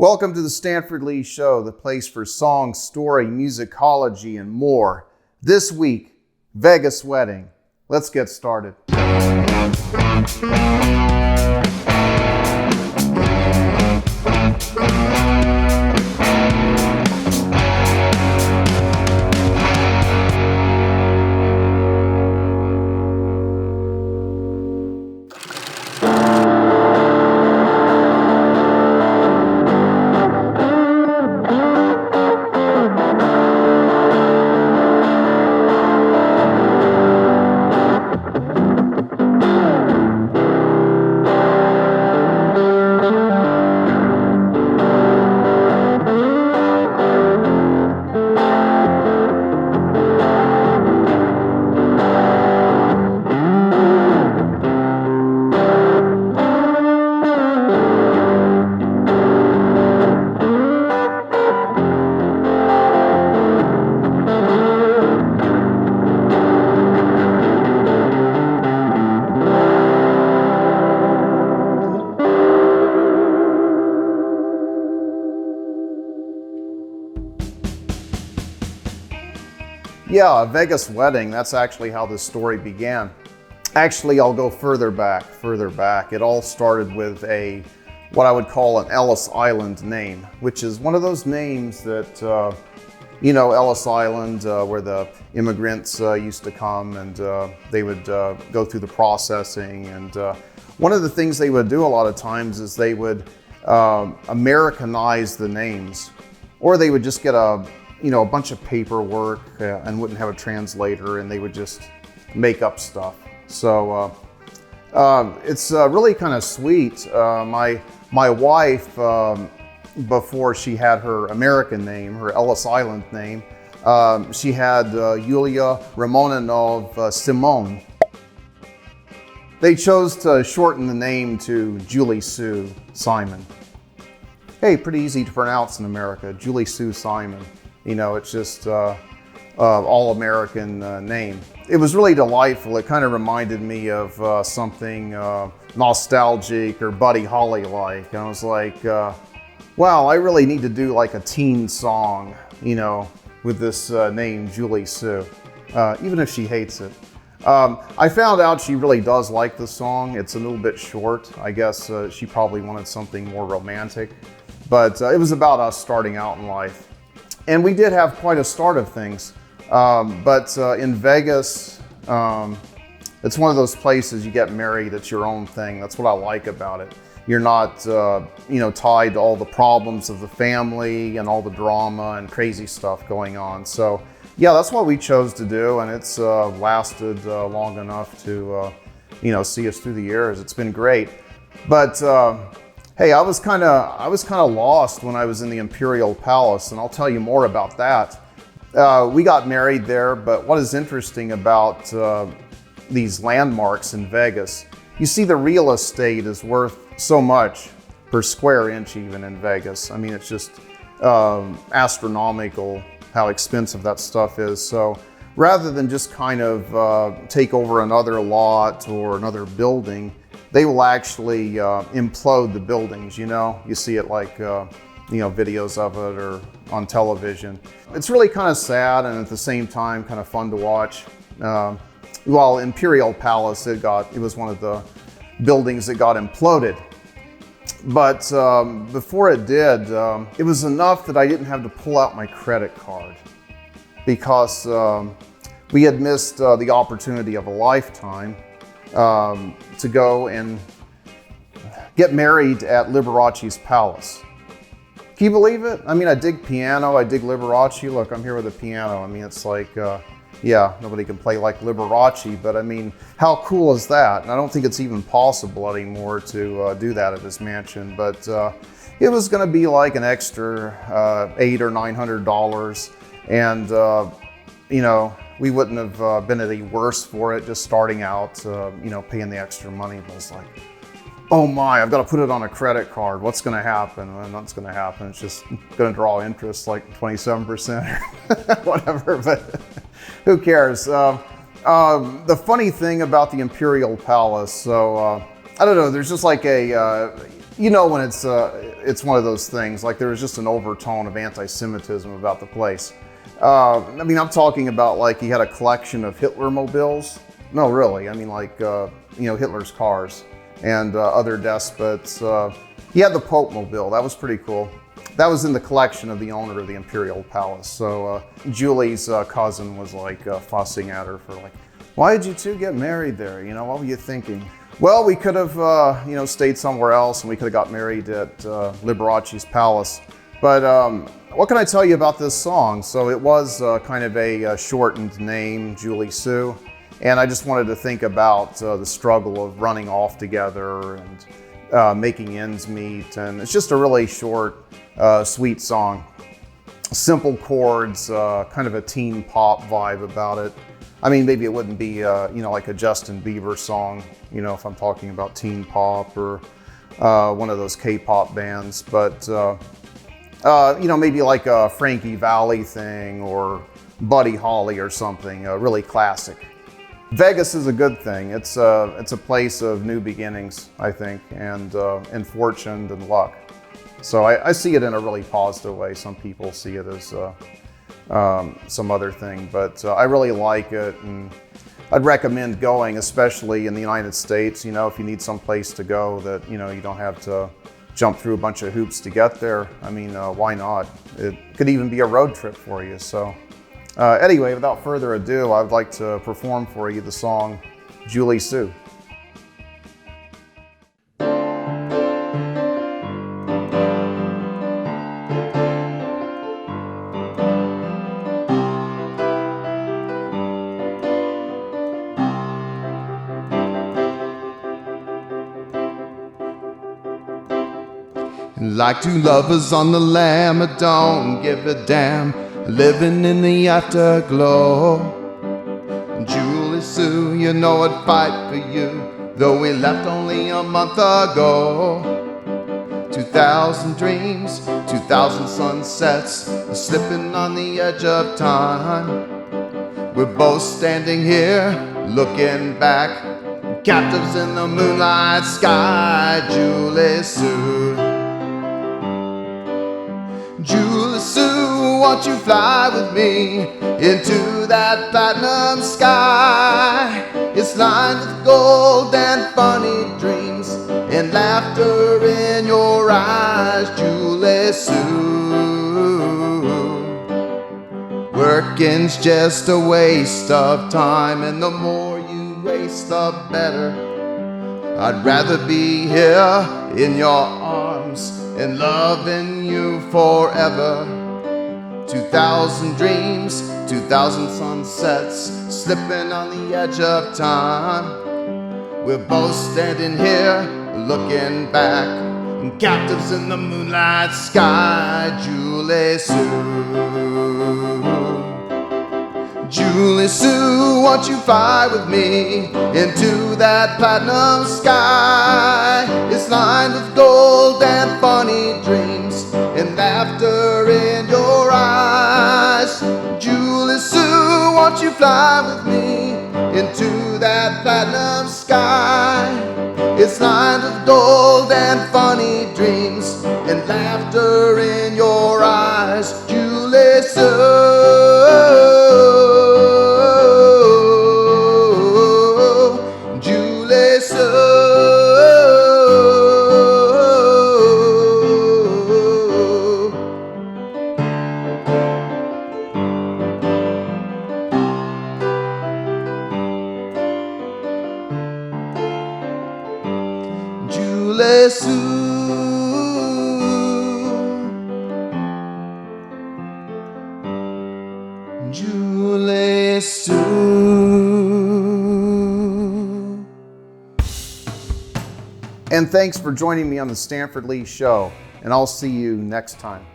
Welcome to the Stanford Lee Show, the place for song, story, musicology, and more. This week, Vegas wedding. Let's get started. Yeah, a Vegas wedding, that's actually how this story began. Actually, I'll go further back. It all started with what I would call an Ellis Island name, which is one of those names that, Ellis Island, where the immigrants used to come and they would go through the processing. And one of the things they would do a lot of times is they would Americanize the names, or they would just get a bunch of paperwork and wouldn't have a translator, and they would just make up stuff. So it's really kind of sweet. My wife, before she had her American name, her Ellis Island name, she had Yulia Romanov Simone. They chose to shorten the name to Julie Sue Simon. Hey, pretty easy to pronounce in America, Julie Sue Simon. It's just all American name. It was really delightful. It kind of reminded me of something nostalgic or Buddy Holly-like. And I was like, wow, I really need to do like a teen song, with this name, Julie Sue, even if she hates it. I found out she really does like the song. It's a little bit short. I guess she probably wanted something more romantic. But it was about us starting out in life. And we did have quite a start of things. But in Vegas, it's one of those places you get married, it's your own thing. That's what I like about it. You're not, tied to all the problems of the family and all the drama and crazy stuff going on. So yeah, that's what we chose to do. And it's lasted long enough to, see us through the years. It's been great. But hey, I was kind of lost when I was in the Imperial Palace, and I'll tell you more about that. We got married there, but what is interesting about these landmarks in Vegas, you see the real estate is worth so much per square inch even in Vegas. I mean, it's just astronomical how expensive that stuff is. So rather than just kind of take over another lot or another building, they will actually implode the buildings, You see it like, videos of it or on television. It's really kind of sad and at the same time kind of fun to watch. While Imperial Palace, it was one of the buildings that got imploded. But before it did, it was enough that I didn't have to pull out my credit card because we had missed the opportunity of a lifetime to go and get married at Liberace's palace. Can you believe it? I mean, I dig piano, I dig Liberace. Look, I'm here with a piano. I mean, it's like, nobody can play like Liberace, but I mean, how cool is that? And I don't think it's even possible anymore to do that at his mansion, but it was gonna be like an extra $800 or $900, and we wouldn't have been any worse for it just starting out, paying the extra money. But it's like, oh my, I've got to put it on a credit card. What's going to happen? Well, nothing's going to happen. It's just going to draw interest like 27% or whatever, but who cares? The funny thing about the Imperial Palace, so I don't know, there's just like you know when it's one of those things, like there was just an overtone of anti-Semitism about the place. I mean, I'm talking about like he had a collection of Hitler mobiles. No, really, I mean like, Hitler's cars and other despots. He had the Pope mobile, that was pretty cool. That was in the collection of the owner of the Imperial Palace. So Julie's cousin was like fussing at her for like, why did you two get married there? You know, what were you thinking? Well, we could have, stayed somewhere else and we could have got married at Liberace's palace. But what can I tell you about this song? So it was kind of a shortened name, Julie Sue. And I just wanted to think about the struggle of running off together and making ends meet. And it's just a really short, sweet song. Simple chords, kind of a teen pop vibe about it. I mean, maybe it wouldn't be, like a Justin Bieber song, if I'm talking about teen pop or one of those K-pop bands, but, maybe like a Frankie Valli thing or Buddy Holly or something, really classic. Vegas is a good thing. It's a place of new beginnings, I think, and fortune and luck. So I see it in a really positive way. Some people see it as some other thing, but I really like it, and I'd recommend going, especially in the United States. If you need some place to go that you don't have to jump through a bunch of hoops to get there. I mean, why not? It could even be a road trip for you. So anyway, without further ado, I'd like to perform for you the song Julie Sue. Like two lovers on the lam, I don't give a damn, living in the afterglow. Julie Sue, I'd fight for you, though we left only a month ago. 2,000 dreams, 2,000 sunsets, slipping on the edge of time. We're both standing here, looking back, captives in the moonlight sky. Julie Sue, Julie Sue, won't you fly with me into that platinum sky? It's lined with gold and funny dreams and laughter in your eyes. Julie Sue, working's just a waste of time, and the more you waste, the better. I'd rather be here in your arms and loving you forever. 2,000 dreams, 2,000 sunsets, slipping on the edge of time. We're both standing here, looking back, captives in the moonlight sky. Julie Sue, Julie Sue, won't you fly with me into that platinum sky? It's lined with gold and funny dreams and laughter in your eyes. Julie Sue, won't you fly with me into that platinum sky? It's lined with gold and funny dreams and laughter in your eyes. Julie Sue, Julie Sue, Julie Sue. And thanks for joining me on the Stanford Lee Show, and I'll see you next time.